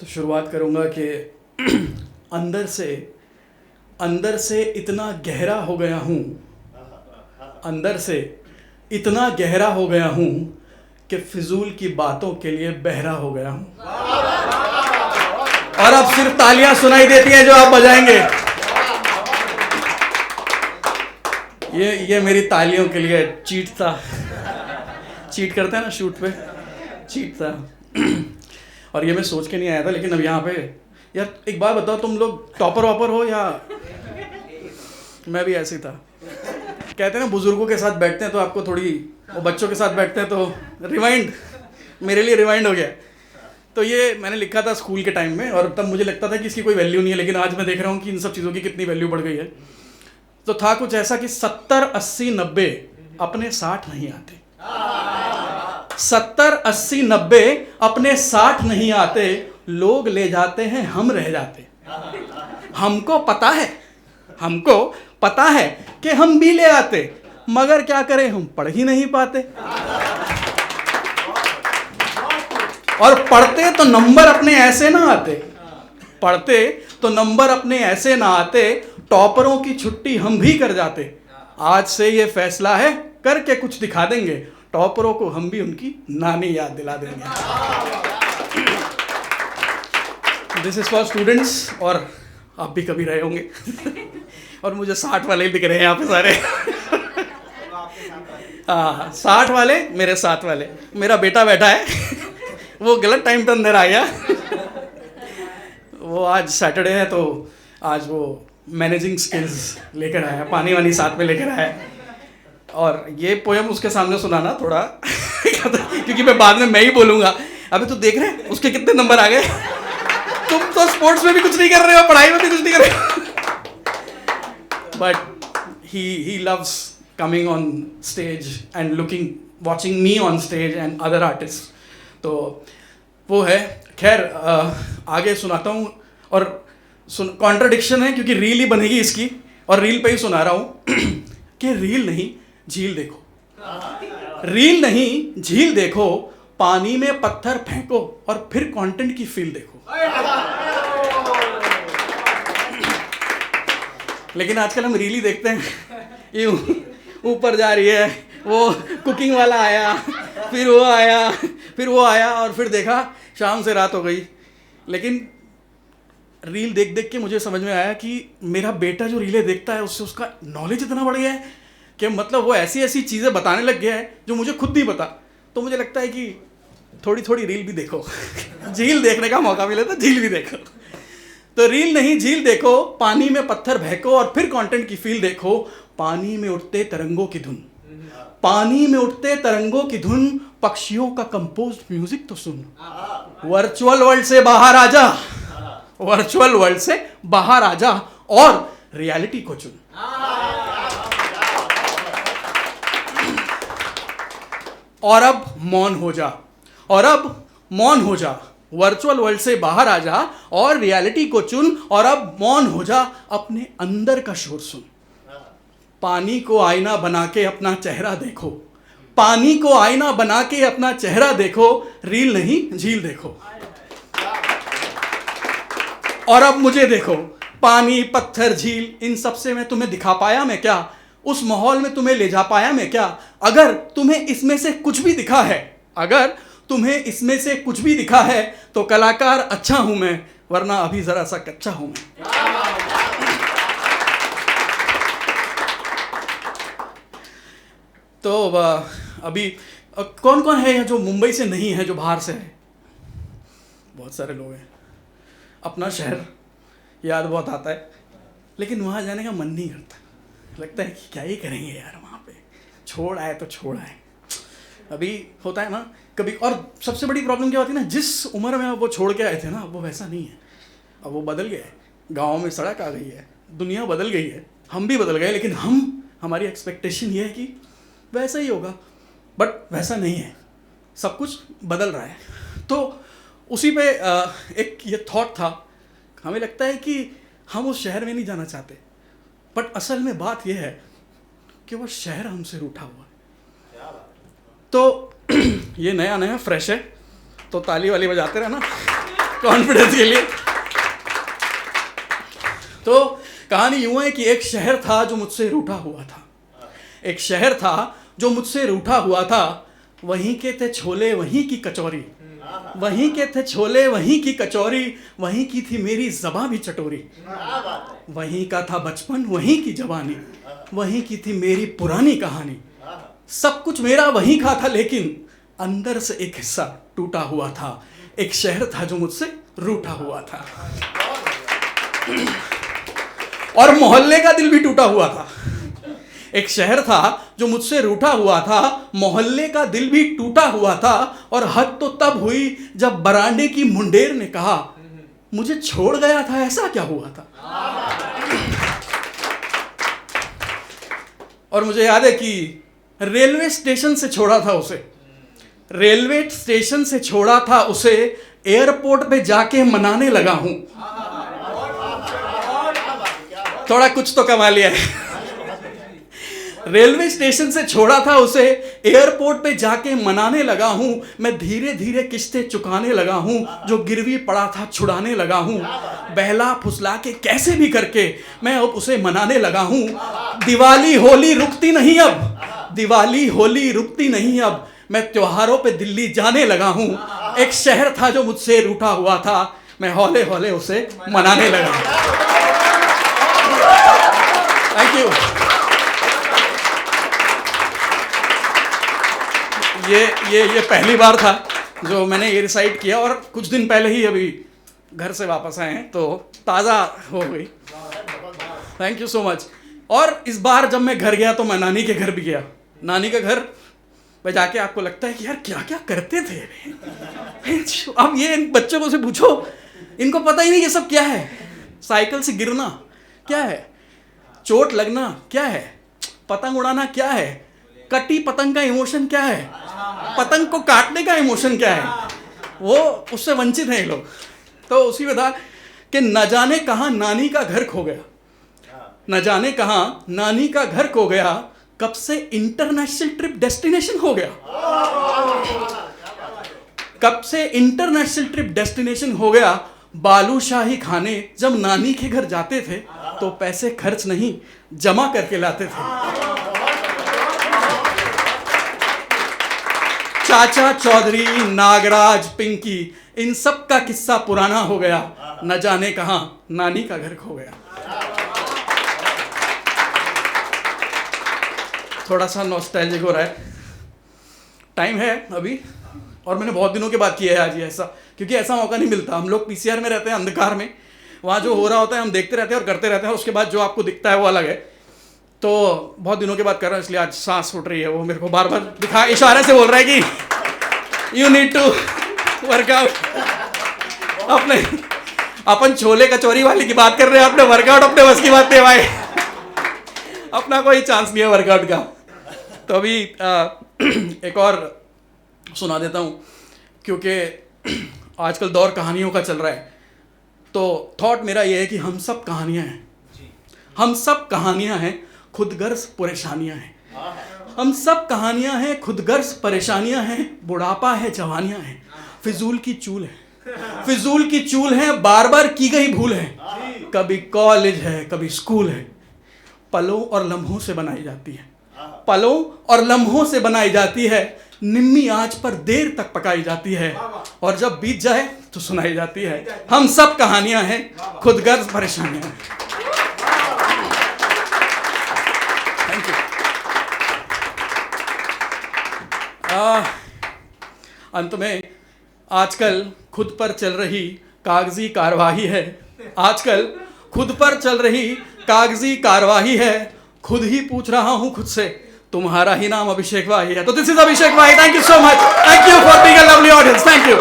तो शुरुआत करूँगा कि अंदर से इतना गहरा हो गया हूँ, अंदर से इतना गहरा हो गया हूँ कि फिजूल की बातों के लिए बहरा हो गया हूँ। और अब सिर्फ तालियां सुनाई देती हैं जो आप बजाएंगे। ये मेरी तालियों के लिए चीट था। चीट करते हैं ना शूट पे, चीट था। और ये मैं सोच के नहीं आया था, लेकिन अब यहाँ पे यार एक बात बताओ, तुम लोग टॉपर वॉपर हो या मैं भी ऐसे ही था। कहते हैं ना बुजुर्गों के साथ बैठते हैं तो आपको थोड़ी, वो बच्चों के साथ बैठते हैं तो रिवाइंड, मेरे लिए रिवाइंड हो गया। तो ये मैंने लिखा था स्कूल के टाइम में, और तब मुझे लगता था कि इसकी कोई वैल्यू नहीं है, लेकिन आज मैं देख रहा हूँ कि इन सब चीज़ों की कितनी वैल्यू बढ़ गई है। तो था कुछ ऐसा कि 70, 80, 90 अपने 60 नहीं आते। 70, 80, 90 अपने 60 नहीं आते, लोग ले जाते हैं, हम रह जाते। हमको पता है कि हम भी ले आते, मगर क्या करें, हम पढ़ ही नहीं पाते। और पढ़ते तो नंबर अपने ऐसे ना आते, टॉपरों की छुट्टी हम भी कर जाते। आज से ये फैसला है, करके कुछ दिखा देंगे, टॉपरों को हम भी उनकी नानी याद दिला देंगे। दिस इज फॉर स्टूडेंट्स, और आप भी कभी रहे होंगे। और मुझे 60 वाले ही दिख रहे हैं यहाँ पे सारे। हाँ, 60 वाले मेरे साथ वाले। मेरा बेटा बैठा है, वो गलत टाइम पे अंदर आ गया। वो आज सैटरडे है तो आज वो मैनेजिंग स्किल्स लेकर आया, पानी वानी साथ में लेकर आया। और ये पोयम उसके सामने सुनाना थोड़ा क्योंकि मैं ही बोलूँगा। अबे तू देख रहे हैं उसके कितने नंबर आ गए, तुम तो स्पोर्ट्स में भी कुछ नहीं कर रहे हो, पढ़ाई में भी कुछ नहीं कर रहे हो। But he loves coming on stage and watching me on stage and other artists. तो वो है। खैर आगे सुनाता हूँ, और कॉन्ट्रडिक्शन है क्योंकि रील ही बनेगी इसकी, और रील पे ही सुना रहा हूँ कि रील नहीं झील देखो, रील नहीं झील देखो, पानी में पत्थर फेंको और फिर कंटेंट की फील देखो। लेकिन आजकल हम रील ही देखते हैं, ये ऊपर जा रही है, वो कुकिंग वाला आया, फिर वो आया, और फिर देखा शाम से रात हो गई। लेकिन रील देख देख के मुझे समझ में आया कि मेरा बेटा जो रीलें देखता है उससे उसका नॉलेज इतना बढ़ गया है कि मतलब वो ऐसी ऐसी चीज़ें बताने लग गया है जो मुझे खुद नहीं पता। तो मुझे लगता है कि थोड़ी थोड़ी रील भी देखो। झील देखने का मौका मिले तो झील भी देखो। तो रील नहीं झील देखो, पानी में पत्थर फेंको और फिर कंटेंट की फील देखो। पानी में उठते तरंगों की धुन, पानी में उठते तरंगों की धुन, पक्षियों का कंपोज्ड म्यूजिक तो सुन। वर्चुअल वर्ल्ड से बाहर आ जा, वर्चुअल वर्ल्ड से बाहर आ जा और रियलिटी को चुन। और अब मौन हो जा, और अब मौन हो जा, वर्चुअल वर्ल्ड से बाहर आ जा और रियलिटी को चुन। और अब मौन हो जा, अपने अंदर का शोर सुन। पानी को आईना बना के अपना चेहरा देखो, पानी को आईना बना के अपना चेहरा देखो, रील नहीं झील देखो। और अब मुझे देखो, पानी पत्थर झील इन सब से मैं तुम्हें दिखा पाया मैं क्या, उस माहौल में तुम्हें ले जा पाया मैं क्या। अगर तुम्हें इसमें से कुछ भी दिखा है, अगर तुम्हें इसमें से कुछ भी दिखा है तो कलाकार अच्छा हूं मैं, वरना अभी जरा सा कच्चा हूं मैं। तो अभी कौन कौन है जो मुंबई से नहीं है, जो बाहर से है? बहुत सारे लोग हैं। अपना शहर याद बहुत आता है, लेकिन वहाँ जाने का मन नहीं करता। लगता है कि क्या ही करेंगे यार वहाँ पे, छोड़ आए तो छोड़ आए। अभी होता है ना कभी, और सबसे बड़ी प्रॉब्लम क्या होती है ना, जिस उम्र में वो छोड़ के आए थे ना, वो वैसा नहीं है। अब वो बदल गया है, गाँव में सड़क आ गई है, दुनिया बदल गई है, हम भी बदल गए। लेकिन हमारी एक्सपेक्टेशन ये है कि वैसा ही होगा, बट वैसा नहीं है, सब कुछ बदल रहा है। तो उसी पे एक ये थॉट था, हमें लगता है कि हम उस शहर में नहीं जाना चाहते, बट असल में बात यह है कि वो शहर हमसे रूठा हुआ है। तो ये नया नया फ्रेश है, तो ताली वाली बजाते रहना। कॉन्फिडेंस के लिए। तो कहानी यूं है कि एक शहर था जो मुझसे रूठा हुआ था, एक शहर था जो मुझसे रूठा हुआ था। वहीं के थे छोले वहीं की कचौरी, वहीं के थे छोले वहीं की कचौरी, वहीं की थी मेरी ज़बां भी चटोरी। वहीं का था बचपन वहीं की जवानी, वहीं की थी मेरी पुरानी कहानी। सब कुछ मेरा वहीं का था, लेकिन अंदर से एक हिस्सा टूटा हुआ था। एक शहर था जो मुझसे रूठा हुआ था, और मोहल्ले का दिल भी टूटा हुआ था। एक शहर था जो मुझसे रूठा हुआ था, मोहल्ले का दिल भी टूटा हुआ था। और हद तो तब हुई जब बरांडे की मुंडेर ने कहा, मुझे छोड़ गया था, ऐसा क्या हुआ था। और मुझे याद है कि रेलवे स्टेशन से छोड़ा था उसे, रेलवे स्टेशन से छोड़ा था उसे, एयरपोर्ट पे जाके मनाने लगा हूं। थोड़ा कुछ तो कमा लिया है। रेलवे स्टेशन से छोड़ा था उसे, एयरपोर्ट पे जाके मनाने लगा हूं। मैं धीरे धीरे किस्तें चुकाने लगा हूं, जो गिरवी पड़ा था छुड़ाने लगा हूं। बहला फुसला के कैसे भी करके मैं अब उसे मनाने लगा हूं। दिवाली होली रुकती नहीं अब, दिवाली होली रुकती नहीं अब, मैं त्योहारों पे दिल्ली जाने लगा हूं। एक शहर था जो मुझसे रूठा हुआ था, मैं हौले हौले उसे मनाने लगा। Thank you. ये पहली बार था जो मैंने ये रिसाइट किया, और कुछ दिन पहले ही अभी घर से वापस आए हैं, तो ताज़ा हो गई। Thank you so much. और इस बार जब मैं घर गया तो मैं नानी के घर भी गया। नानी के घर पे जाके आपको लगता है कि यार क्या क्या करते थे। अब ये इन बच्चों को से पूछो, इनको पता ही नहीं ये सब क्या है। साइकिल से गिरना क्या है, चोट लगना क्या है, पतंग उड़ाना क्या है, कटी पतंग का इमोशन क्या है, पतंग को काटने का इमोशन क्या है, वो उससे वंचित हैं ये लोग। तो उसी में था कि न जाने कहाँ नानी का घर खो गया, न जाने कहाँ नानी का घर खो गया, कब से इंटरनेशनल ट्रिप डेस्टिनेशन हो गया, कब से इंटरनेशनल ट्रिप डेस्टिनेशन हो गया। बालूशाही खाने जब नानी के घर जाते थे तो पैसे खर्च नहीं जमा करके लाते थे। चाचा चौधरी, नागराज, पिंकी, इन सब का किस्सा पुराना हो गया। न जाने कहां नानी का घर खो गया। थोड़ा सा नॉस्टैल्जिक हो रहा है, टाइम है अभी, और मैंने बहुत दिनों के बाद किया है आज ये ऐसा, क्योंकि ऐसा मौका नहीं मिलता। हम लोग पीसीआर में रहते हैं, अंधकार में, वहाँ जो हो रहा होता है हम देखते रहते हैं और करते रहते हैं, उसके बाद जो आपको दिखता है वो अलग है। तो बहुत दिनों के बाद कर रहा हूँ, इसलिए आज सांस फूट रही है। वो मेरे को बार बार दिखा, इशारे से बोल रहा है कि यू नीड टू वर्कआउट। अपने अपन छोले कचौरी वाले की बात कर रहे हैं, अपने वर्कआउट अपने बस की बात नहीं भाई, अपना कोई चांस नहीं है वर्कआउट का। तो अभी एक और सुना देता हूँ, क्योंकि आजकल दौर कहानियों का चल रहा है। तो थॉट मेरा ये है कि हम सब कहानियाँ हैं, हम सब कहानियाँ हैं, खुदगर्ज परेशानियाँ हैं। हम सब कहानियाँ हैं, खुदगर्ज परेशानियाँ हैं, बुढ़ापा है, जवानियाँ हैं, फिजूल की चूल है, फिजूल की चूल है, बार बार की गई भूल है। कभी कॉलेज है, कभी स्कूल है, पलों और लम्हों से बनाई जाती है, पलों और लम्हों से बनाई जाती है, निम्मी आंच पर देर तक पकाई जाती है, और जब बीत जाए तो सुनाई जाती है। हम सब कहानियां हैं, खुदगर्ज परेशानियां हैं। Thank you. अंत में, आजकल खुद पर चल रही कागजी कार्यवाही है, आजकल खुद पर चल रही कागजी कार्यवाही है, खुद ही पूछ रहा हूं खुद से, तुम्हारा ही नाम अभिषेक भाई है। तो दिस इज अभिषेक भाई, thank you so much, thank you for being a lovely audience, thank you.